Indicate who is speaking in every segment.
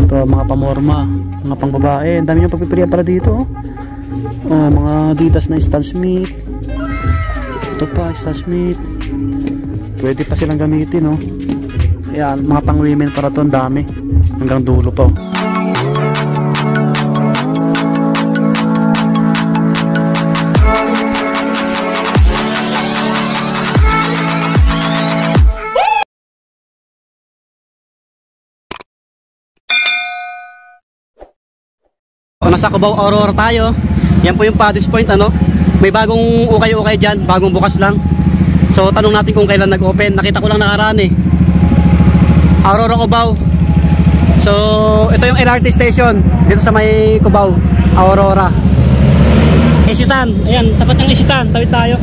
Speaker 1: Ito, mga pamorma, mga pangbabae. Ang dami niyong pagpipilian pala dito. Mga Adidas na Stan Smith. Ito pa, Stan Smith. Pwede pa silang gamitin, no? Ayan, mga pang women para to, ang dami. Hanggang dulo pa. Nasa Cubao Aurora tayo. Yan po yung Paddy's Point, ano. May bagong ukay-ukay dyan, bagong bukas lang. So tanong natin kung kailan nag-open. Nakita ko lang nakaraan eh. Aurora Cubao. So ito yung LRT station dito sa may Cubao Aurora. Isitan, ayan, tapat ng Isitan, tawid tayo.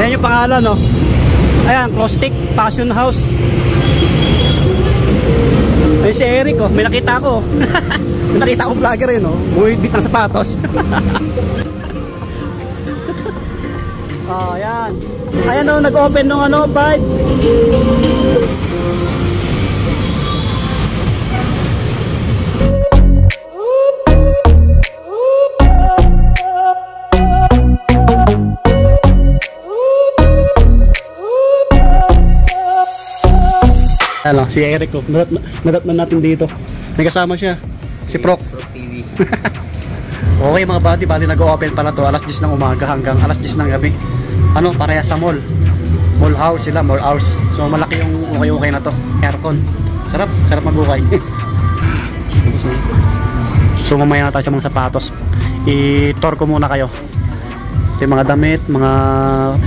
Speaker 1: Ayan yung pangalan, no. Ayan, Closestick Passion House. Ayun si Eric, oh. May nakita ko. May nakita akong vlogger yun, oh. Buwidit ng sapatos. Oh, ayan. Ayan, oh, nag-open nung ano, 5. Ano, si Eric, oh. Nadat na natin dito. May kasama siya, si Proc TV. Okay mga buddy, bali nag-open pala to alas 10 ng umaga hanggang alas 10 ng gabi. Ano, pareha sa mall. Mall house sila, mall house. So malaki yung ukay-ukay na to. Aircon. Sarap, sarap mag-ukay. So mamaya na tayo sa mga sapatos. I-tour ko muna kayo. Ito yung mga damit, mga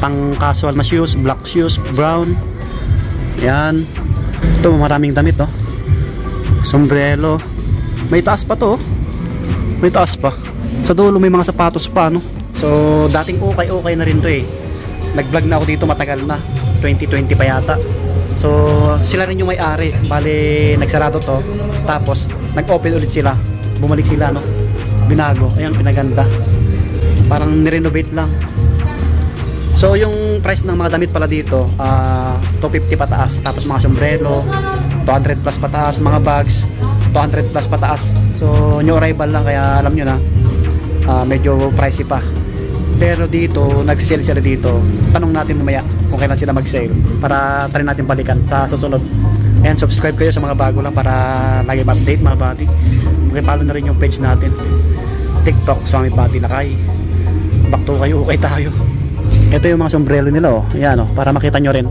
Speaker 1: pang casual na shoes, black shoes, brown. Yan. Ito maraming damit, oh. Sombrero. May taas pa to, oh. May taas pa. Sa dulo may mga sapatos pa, no. So dating okay na rin to eh. Nag-vlog na ako dito matagal na, 2020 pa yata. So sila rin yung may-ari. Bale nagsarado to, tapos nag-open ulit sila. Bumalik sila, no. Binago, ayan, pinaganda. Parang nirenovate lang. So yung price ng mga damit pala dito, 250 pataas. Tapos mga sombrero 200 plus pataas. Mga bags 200 plus pataas. So new arrival lang, kaya alam nyo na, medyo pricey pa. Pero dito nagsisale sila dito. Tanong natin mamaya kung kailan sila mag-sale, para try natin balikan sa susunod. And subscribe kayo sa mga bago lang para lagi ma-update mga buddy. Follow na rin yung page natin, TikTok, Swami Buddy Lakay. Back to kayo, okay tayo. Ito yung mga sombrero nila, oh. Ayan, oh, para makita nyo rin.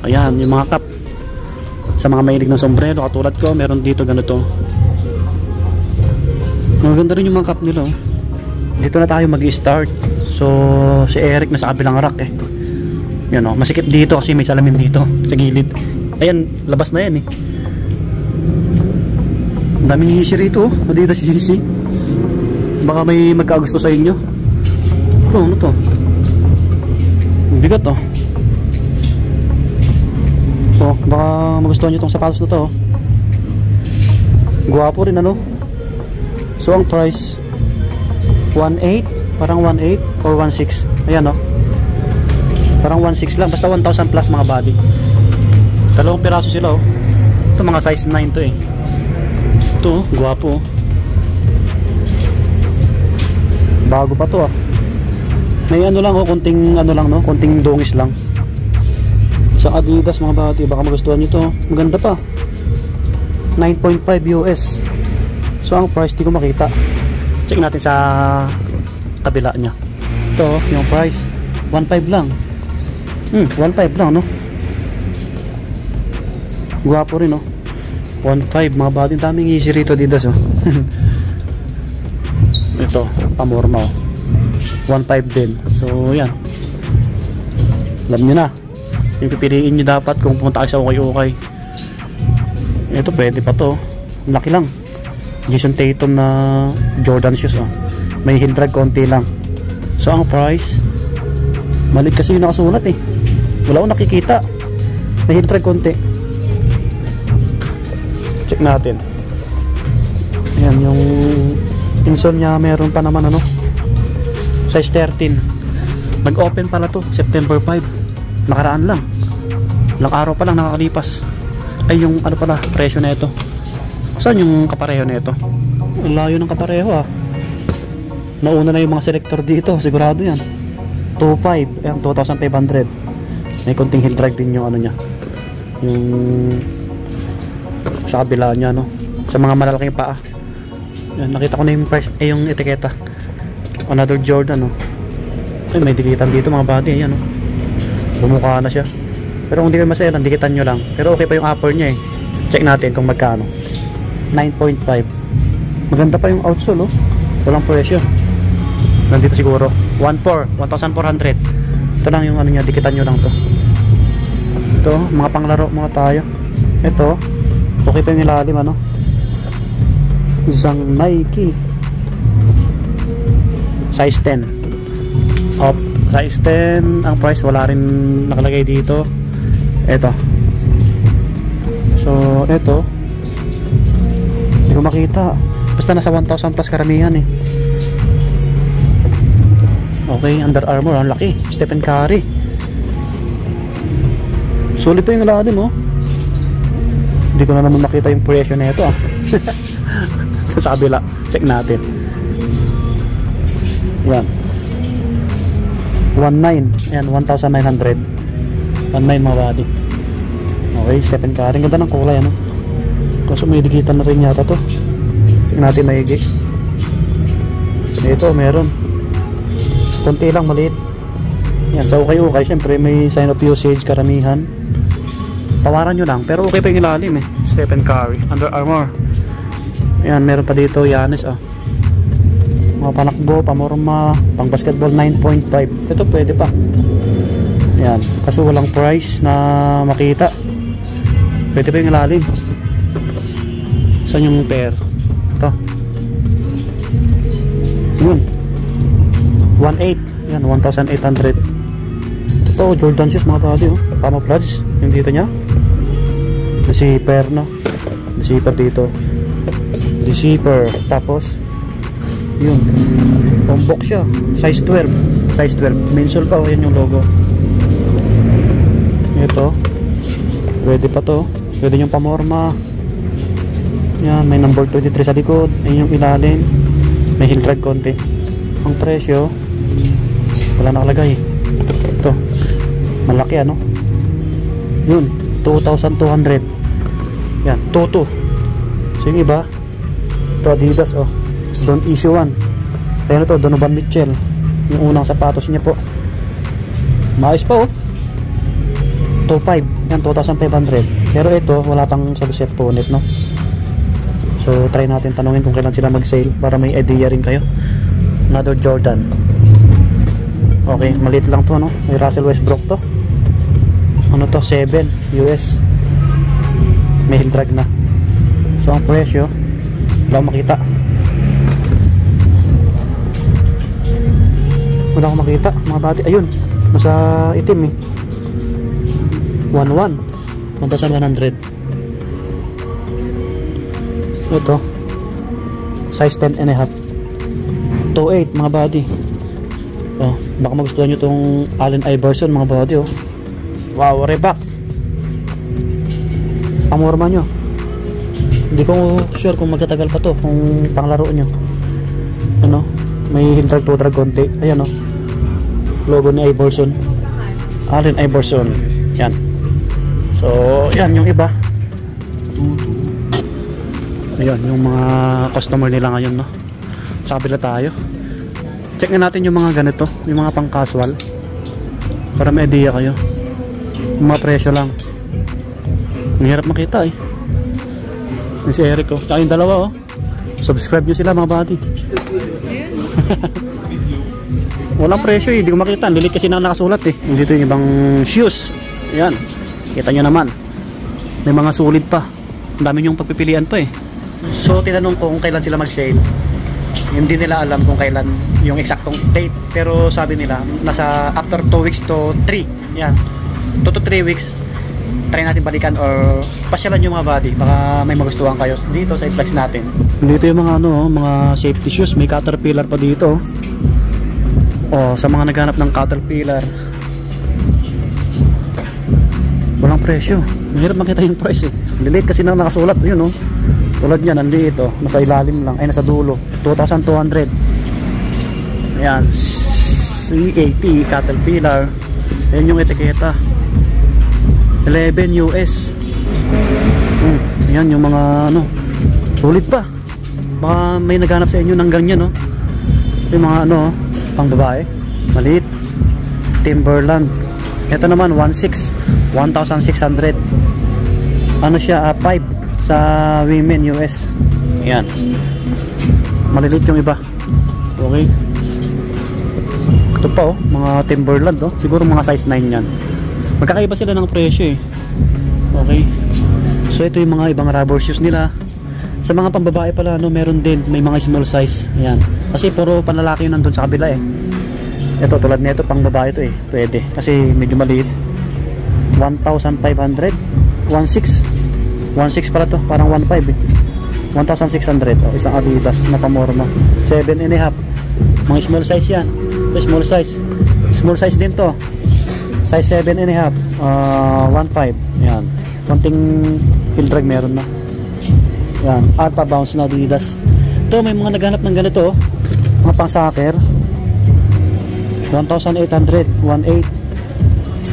Speaker 1: Ayan, yung mga cap. Sa mga mahilig ng sombrero katulad ko, meron dito ganito. Maganda rin yung mga cap nila, oh. Dito na tayo mag-i-start. So si Eric nasa kabilang rack eh. Yan, oh, masikip dito kasi may salamin dito sa gilid. Ayan, labas na yan eh. Ang daming hisi rito, oh. Adidas hisi. Baka may magkagusto sa inyo. Ito, ano to? Bigat, oh. So baka magustuhan nyo itong sapatos na to, oh. Guwapo rin, ano. So ang price 1.8, parang 1.8 or 1.6. Ayan, oh. Parang 1.6 lang, basta 1,000 plus mga body. Dalawang piraso sila, oh. Ito mga size 9 to eh. Ito, oh, guwapo, oh. Bago pa to, ah. May ano lang, oh, konting ano lang, no, konting dungis lang. Sa Adidas mga bati, baka magustuhan nyo to. Maganda pa, 9.5 US. So ang price di ko makita. Check natin sa kabila nya. Ito yung price 1.5 lang. 1.5 lang, no. Guwapo rin, no. 1.5 mga bati. Daming easy rito Adidas, oh. Ito pamorma, oh. 1.5 din. So yan, alam nyo na yung pipiliin nyo dapat kung pumunta kayo sa ukay-ukay. Ito pwede pa to, laki lang. Jason Tatum na Jordan shoes, oh. May heel drag konti lang. So ang price, maliit kasi yung nakasulat eh, wala akong nakikita. May heel drag konti. Check natin. Ayan, yung insole nya meron pa naman, ano, size 13. Mag-open pala to September 5. Nakaraan lang, ilang araw pa lang nakakalipas. Ay, yung ano pala, presyo na ito. Saan yung kapareho na ito? Ang layo ng kapareho ah. Nauna na yung mga selector dito, sigurado yan. 2.5, ayan, 2,500. May konting heel drag din yung ano niya, yung sa kabila niya, no? Sa mga malalaking paa. Yan, nakita ko na yung price, yung etiketa. Another Jordan, no? Ay, may dikitan dito mga buddy, ayan, no? Bumukha na siya. Pero kung di kayo masayaran, dikitan nyo lang. Pero okay pa yung upper niya eh. Check natin kung magkano. 9.5. Maganda pa yung outsole, oh. Walang presyo. Nandito siguro 1,400. Ito lang yung ano niya, dikitan nyo lang to. Ito, mga panglaro mga tayo. Ito, okay pa yung ilalim, ano? Zhang Nike. Size 10. Up, size 10. Ang price wala rin nakalagay dito. Ito. So, ito. Hindi ko makita. Basta nasa 1,000 plus karamihan eh. Okay, Under Armour, ang laki. Stephen Curry. Sulit pa yung ilalim, oh. Hindi ko na naman makita yung presyo na ito, ah. Sa kabila, check natin. Yan. 1,900. Yan, 1,900. 1,900 mga body. Okay, Stephen Curry. Ganda ng kulay, ano. Kaso may dikitan na rin yata to. Check natin maigi. Ito, meron. Konti lang, maliit. Yan, sa ukay-ukay, syempre may sign of usage, karamihan. Tawaran nyo lang, pero okay pa yung ilalim eh. Stephen Curry, Under Armour. Yan, meron pa dito, Giannis, ah. Mga panakbo, pamorma, pang basketball, 9.5. Ito pwede pa. Yan, kaso walang price na makita. Pwede pa yung ilalim. Saan yung pair? Ito. Yun. 1,800. Yan, 1,800. Ito, Jordan shoes mga buddy, oh. Camouflage. Yung dito niya. The zipper, no? The zipper dito. The zipper. Tapos, yun. Bombok siya. Size 12. Size 12. Minsole pa, oh. Yan yung logo. Ito. Pwede pa to. Pwede yung pamorma. Yan, may number 23 sa likod. Ayun yung ilalim. May heel drag konti. Ang presyo wala nakalagay. Ito malaki, ano, yun 2,200. yan, 2,200. So yung iba ito Adidas, oh, don't issue one. Pero ito Donovan Mitchell, yung unang sapatos niya po, maayos pa, oh. 2,500. yan, 2,500. pero ito wala pang subset po ulit, no. So try natin tanungin kung kailan sila mag sale para may idea rin kayo. Another Jordan. Okay, maliit lang to, no? May Russell Westbrook to. Ano to? 7 US. May heel drag na. So ang presyo wala akong makita. Wala akong makita mga bati. Ayun, nasa itim eh. 1,100. Ito size 10.5. 2,800 mga body. Oh, baka magustuhan nyo itong Allen Iverson mga body, oh. Wow, Reebok. Pamorma nyo. Hindi ko sure kung magtatagal pa to, kung panglaro nyo. Ano, may heel drag to drag konti. Ayan, oh, logo ni Iverson, Allen Iverson. Yan. So yan yung iba. Ayan yung mga customer nila ngayon, no. Sa kabila tayo. Check na natin yung mga ganito, yung mga pang casual, para may idea kayo. Yung mga presyo lang. Ang hirap makita eh. Yung si Eric, oh. Tsaka yung dalawa, oh. Subscribe nyo sila mga buddy. Walang presyo eh, hindi ko makita. Lilit kasi na nakasulat eh. Dito yung ibang shoes. Ayan, kita nyo naman. May mga sulit pa. Ang dami yung pagpipilian pa eh. So tinanong ko kung kailan sila mag-sale. Hindi nila alam kung kailan yung eksaktong date, pero sabi nila nasa after 2 weeks to 3. Yan, 2 to 3 weeks. Try natin balikan or pasyalan yung mga body, baka may magustuhan kayo dito sa i-flex natin. Dito yung mga ano, mga safety shoes. May Caterpillar pa dito. Oh, sa mga naghanap ng Caterpillar, walang presyo. Mahirap makita yung price eh. Delete kasi nang nakasulat. Yun oh. Tulad niyan, nandiito. Nasa ilalim lang. Ay, nasa dulo. 2,200. Ayan. C80 Caterpillar. Ayan yung etiketa. 11 US. Ayan yung mga ano. Sulit pa. Baka may naghanap sa inyo ng ganyan no. Yung mga ano, pang babae. Maliit. Timberland. Ito naman 1.6 1,600. Ano siya 5 sa women US. Ayan. Maliliit yung iba. Okay. Ito pa oh, mga Timberland oh. Siguro mga size 9 yan. Magkakaiba sila ng presyo eh. Okay. So ito yung mga ibang rubber shoes nila. Sa mga pambabae pala no, meron din, may mga small size. Ayan. Kasi puro panlalaki yun nandun sa kabila eh. Ito tulad nito pang babae ito eh. Pwede kasi medyo maliit. 1,500 1.6 1.6 pala to. Parang 1.5 eh. 1,600 oh, isang Adidas na pamorma. 7.5 mga small size yan. Ito small size. Small size din to. Size 7.5 1.5 yan. Konting heel drag meron na. Yan. Alpha bounce na Adidas. Ito may mga naghanap ng ganito oh. Mga pang soccer 1,800 1.8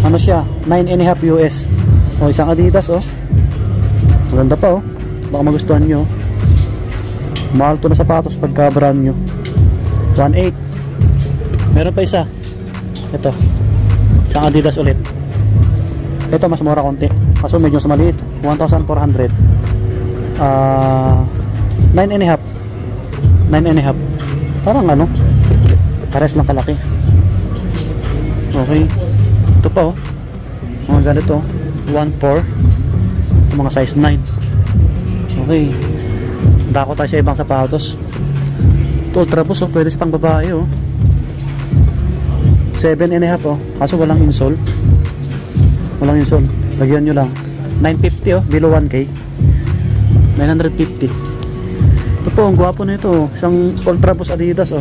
Speaker 1: ano siya 9.5 US o isang Adidas oh. Maganda pa oh. Baka magustuhan nyo. Mahal to na sapatos pagka brand nyo. 1.8 meron pa isa. Ito isang Adidas ulit. Ito mas mura konti kaso medyo sa maliit 1,400 9.5 parang ano pares lang kalaki. Okay. Ito pa oh. Mga ganito 1.4 mga size 9. Okay. Dako tayo sa ibang sapatos. Ito Ultra Boost oh. Pwede sa pang babae oh. 7.5 oh. Kaso walang insole. Walang insole. Lagyan nyo lang 950 oh. Below 1K 950. Ito po ang gwapo na ito oh. Isang Ultra Boost Adidas oh.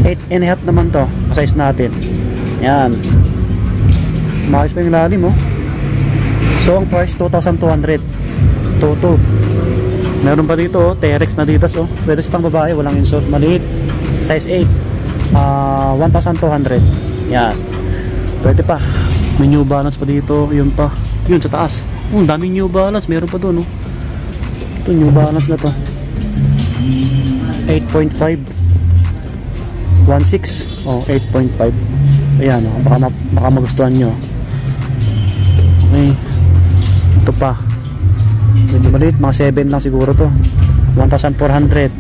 Speaker 1: 8.5 naman to. Size natin. Yan. Maayos pa yung lalim oh. So ang price 2,200. 22. Meron pa dito oh. T-Rex na Adidas oh. Pwede sa pang babae. Walang insole. Maliit. Size 8. 1,200. Yan. Pwede pa. May New Balance pa dito. Yun pa. Yun sa taas. Oh, daming New Balance. Meron pa doon oh. Ito New Balance na to. 8.5 1.6 oh 8.5. Ayan oh, baka magustuhan nyo. Okay. Ito pa medyo maliit, mga 7 lang siguro to. 1,400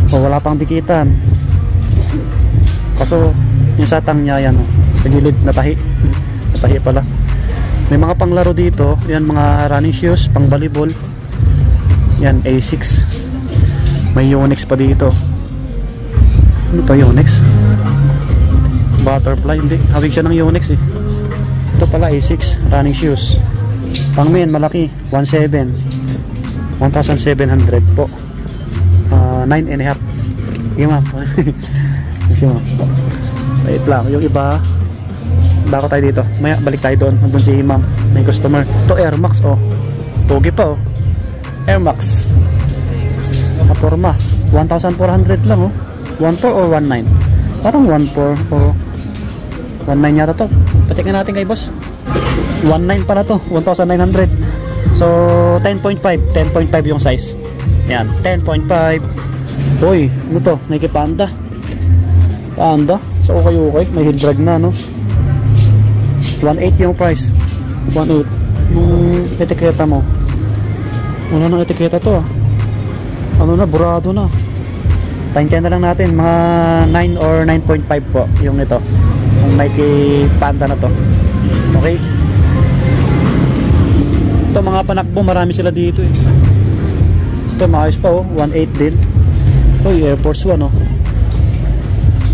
Speaker 1: oh, wala pang dikitan kaso yung satang nya yan oh. Sa gilid natahi pala. May mga panglaro dito. Yan mga running shoes pang volleyball. Yan A6. May Yonex pa dito. Ano pa Yonex? Butterfly, hindi. Hawig siya ng Yonex eh. Ito pala A6 running shoes. Pang men, malaki. 1.7 1,700 po. 9.5. Yung map. Kasi mo. Wait lang. Yung iba, bako tayo dito. Maya, balik tayo doon. Nandun si Imam. May customer. Ito Air Max oh. Pogi pa oh. Air Max. Nakaporma. 1,400 lang oh. 1.4 or 1.9? Parang 1.4 o 1.9 yata to. Pacheck na natin kay boss. 1.9 pala to. 1,900. So 10.5 yung size. Yan 10.5. Uy ano to? Nike Panda. Panda so okay. May heel drag na no. 1.8 yung price. 1.8 nung etiketa mo. Ano nang etiketa to ah? Ano na, burado na. Pahintayin na lang natin mga 9 or 9.5 po yung ito, yung Nike Panda na to. Okay. Ito mga panakbo, marami sila dito eh. Ito maayos pa oh, 1.8 din. Uy, Air Force 1 oh.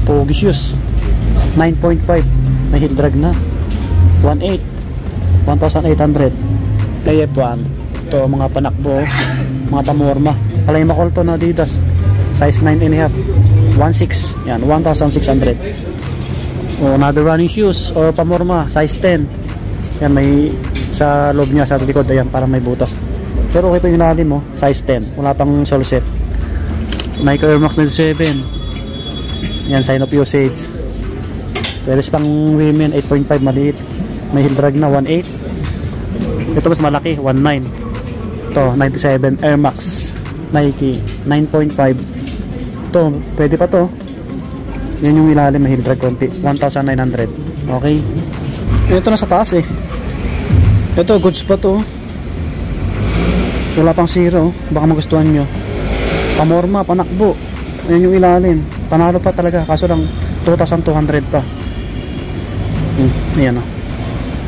Speaker 1: Pogi shoes. 9.5. May heel drag na. 1.8. 1,800. Kay F1. Ito mga panakbo, mga pamorma. Palay makol to na Adidas. Size 9.5. 1.6. Yan, 1,600. O another running shoes or pamorma, size 10. Yan, may sa loob niya, sa likod, ayan, para may butas. Pero okay pa yung ilalim mo, size 10, wala pang sole set. Nike Air Max 97, yan, sign of usage. Pwede pang women, 8.5, maliit. May heel drag na 1.8. Ito mas malaki, 1.9. Ito 97 Air Max Nike 9.5. Ito pwede pa to. Yan yung ilalim, may heel drag konti, 1,900. Okay, ito na sa taas eh. Ito goods pa to, wala pang zero, baka magustuhan nyo. Pamorma, panakbo. Yan yung ilalim, panalo pa talaga, kaso lang 2,200 pa. Ayan o.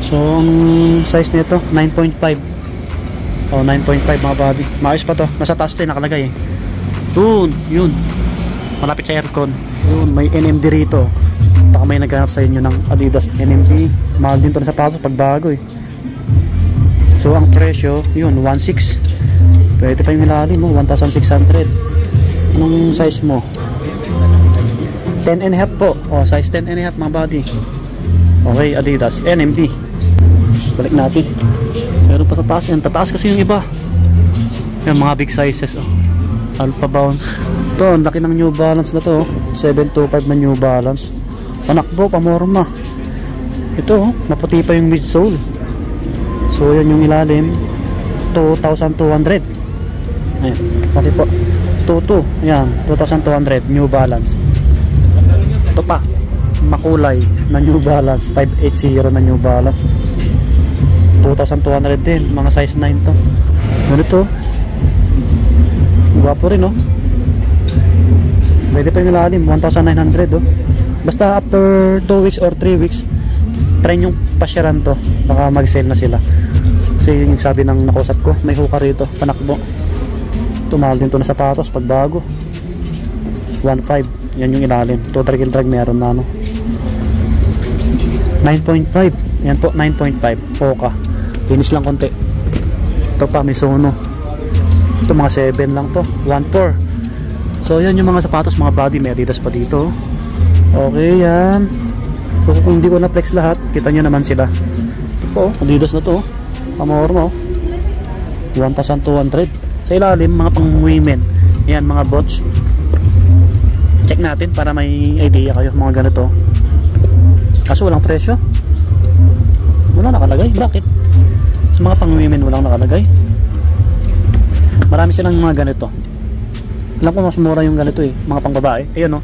Speaker 1: So ang size nito 9.5. Oh, 9.5 mga body. Maayos pa to. Nasa taas ito nakalagay eh. Yun. Malapit sa aircon. Yun, may NMD rito. Baka may naghanap sa inyo ng Adidas NMD. Mahal din to na sapatos pag bago eh. So ang presyo, yun, 1.6. Pwede pa yung ilalim mo, 1,600. Anong size mo? 10.5 po. Oh, size 10.5 mga body. Okay, Adidas NMD. Balik natin. Meron pa sa taas yan. Tataas kasi yung iba. Yung mga big sizes oh. Alpha Bounce. Ito, ang laki ng New Balance na to oh. 725 na New Balance. Panakbo, pamorma. Ito oh, maputi pa yung midsole. So yan yung ilalim, 2,200. Ayan, pati po 22. Ayan, 2,200 New Balance. Ito pa, makulay na New Balance, 580 na New Balance, 2,200 din, mga size 9 to. Ganito, gwapo rin oh. Pwede pa yung ilalim, 1,900 oh. Basta after 2 weeks or 3 weeks, try yung pasyaran to, baka mag-sale na sila. Kasi yung sabi ng nakusap ko, may hookah rito, panakbo. Tumahal din to na sapatos pag bago, 1.5. Yan yung ilalim, 2 drag meron na ano. 9.5. Yan po, 9.5 hookah. Linis lang konti. Ito pa, may Sono. Ito mga 7 lang to, 1.4. So yan yung mga sapatos, mga body. May Adidas pa dito. Okay, yan. So kung hindi ko na flex lahat, kita nyo naman sila. Ito po, Adidas na to, pamor mo, 1,200. Sa ilalim, mga pang women. Yan, mga botch. Check natin para may idea kayo, mga ganito. Kaso walang presyo, wala nakalagay. Bakit? Sa mga pang women walang nakalagay. Marami silang mga ganito. Alam ko mas mura yung ganito eh, mga pang babae. Ayan o,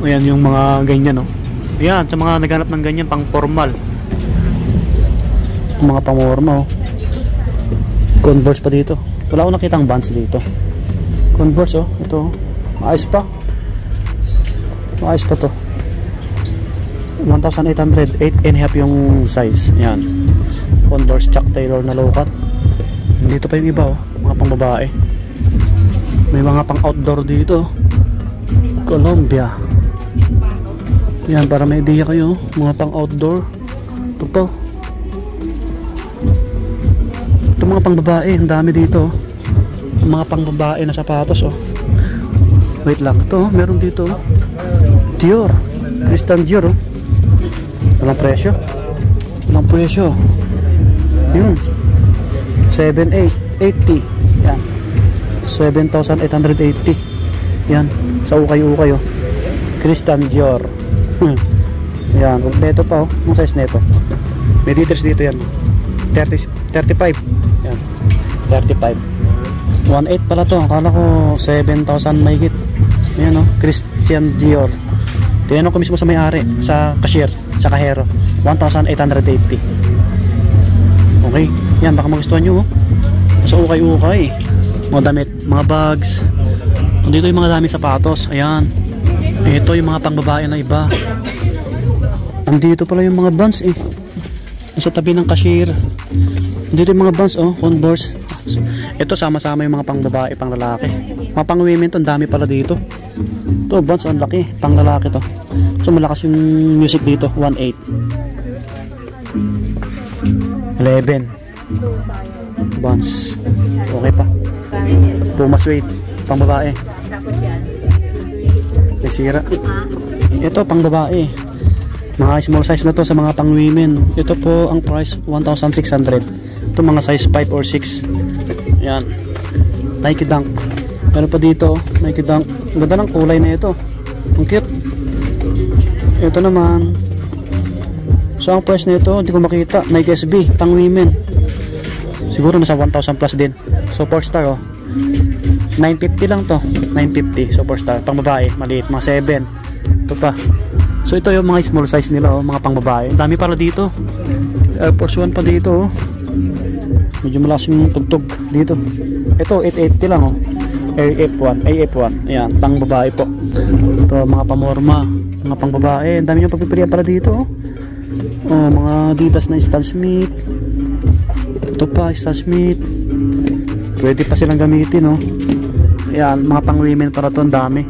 Speaker 1: ayan yung mga ganyan o. Ayan, sa mga naghanap ng ganyan pang formal, mga pang formal o. Converse pa dito, wala akong nakitang bands dito. Converse o, ito maayos pa. Maayos pa to, 1,800, 8.5 yung size. Yan, Converse Chuck Taylor na low cut. Dito pa yung iba oh, mga pang babae. May mga pang outdoor dito, Columbia. Yan, para may idea kayo, mga pang outdoor. Ito po, ito mga pang babae, ang dami dito. Mga pang babae na sapatos oh. Wait lang, ito meron dito Dior, Christian Dior oh. Walang presyo, walang presyo. Yun, 7,880. Yan, 7,880. Yan, sa ukay-ukay oh. Christian Dior. Yan, kompleto pa oh. Ang size nito, may liters dito yan, 35. Yan, 35. 1.8 pala to, akala ko 7,000 mahigit. Yan oh, Christian Dior. Tinanong ko mismo sa may-ari, sa cashier, sa kahero, 1,880. Okay, yan, baka magustuhan nyo oh. Sa ukay-ukay, mga damit, mga bags. Dito yung mga dami sapatos. Ayan, ito yung mga pangbabae na iba. Andito pala yung mga bands eh, sa tabi ng cashier. Dito yung mga bands oh, Converse. Ito sama-sama yung mga pangbabae, pang lalaki. Mga pang women to, ang dami pala dito. Ito bands, ang laki, pang lalaki to. So malakas yung music dito, 1.8. 11 bands, okay pa. Puma Suede, pang babae. May sira. Ito pang babae, Mga small size na to sa mga pang women. Ito po ang price 1,600. Ito mga size 5 or 6. Yan. Nike Dunk. Meron pa dito, Nike Dunk. Ang ganda ng kulay na ito. Ang cute. Ito naman. So ang price na ito, hindi ko makita. Nike SB, pang women. Siguro nasa 1,000 plus din. So 4 star oh. 950 lang to. 950. So 4 star. Pang babae, maliit. Mga 7. Ito pa. So ito yung mga small size nila oh, mga pang babae. Dami para dito. Air Force 1 pa dito oh. Medyo malakas yung tugtog dito. Ito 880 lang oh. AF1, AF1. Ayan, pang babae po. Ito mga pamorma, mga pang babae. Ang dami yung pagpipilian para dito oh. Oh, mga Adidas na Stan Smith. Ito pa Stan Smith. Pwede pa silang gamitin oh. Ayan, mga pang women para to, ang dami.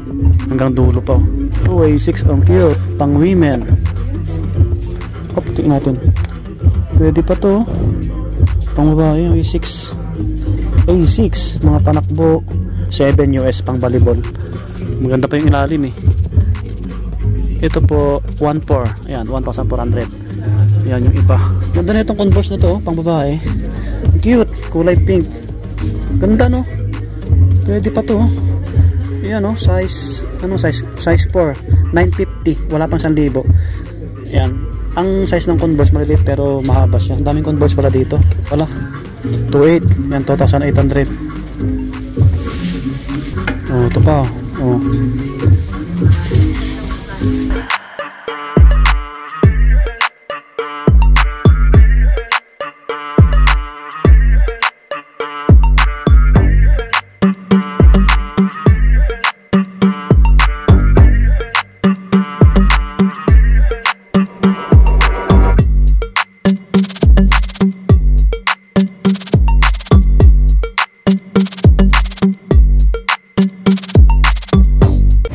Speaker 1: Hanggang dulo pa oh. 2A6 ang cute, pang women. Tingnan natin. Pwede pa to. Pang babae, A6. A6, mga panakbo. 7 US pang volleyball. Maganda pa yung ilalim eh. Ito po 1.4. Ayan, 1,400. Ayan yung iba. Ganda na itong Converse na to, pang babae. Cute, kulay pink. Ganda no. Pwede pa to. Ayan o, size, ano size? Size 4, 950, wala pang 1,000. Ayan, ang size ng Converse maliliit pero mahaba siya. Ang daming Converse pala dito. Wala, 2.8, yan 2,800. Oh, ito pa oh.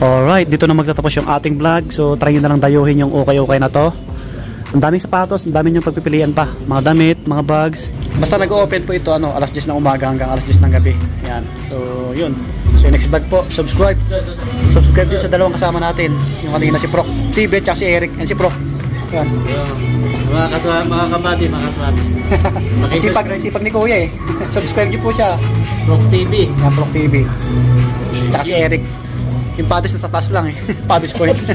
Speaker 1: Alright, dito na magtatapos yung ating vlog. So try nyo na lang dayuhin yung okay na to. Ang daming sapatos, ang daming yung pagpipilian pa. Mga damit, mga bags. Basta nag-open po ito alas 10 ng umaga hanggang alas 10 ng gabi. Yan. So yun. So next vlog po, subscribe din sa dalawang kasama natin. Yung kanina si Proc TV at si Eric. Yan si Proc. Yan.
Speaker 2: Mga kabati.
Speaker 1: Sipag ni Kuya eh. Subscribe niyo po siya.
Speaker 2: Proc TV.
Speaker 1: Yan, Proc TV. At si Eric. Yung padis na tatas lang eh. Padis points.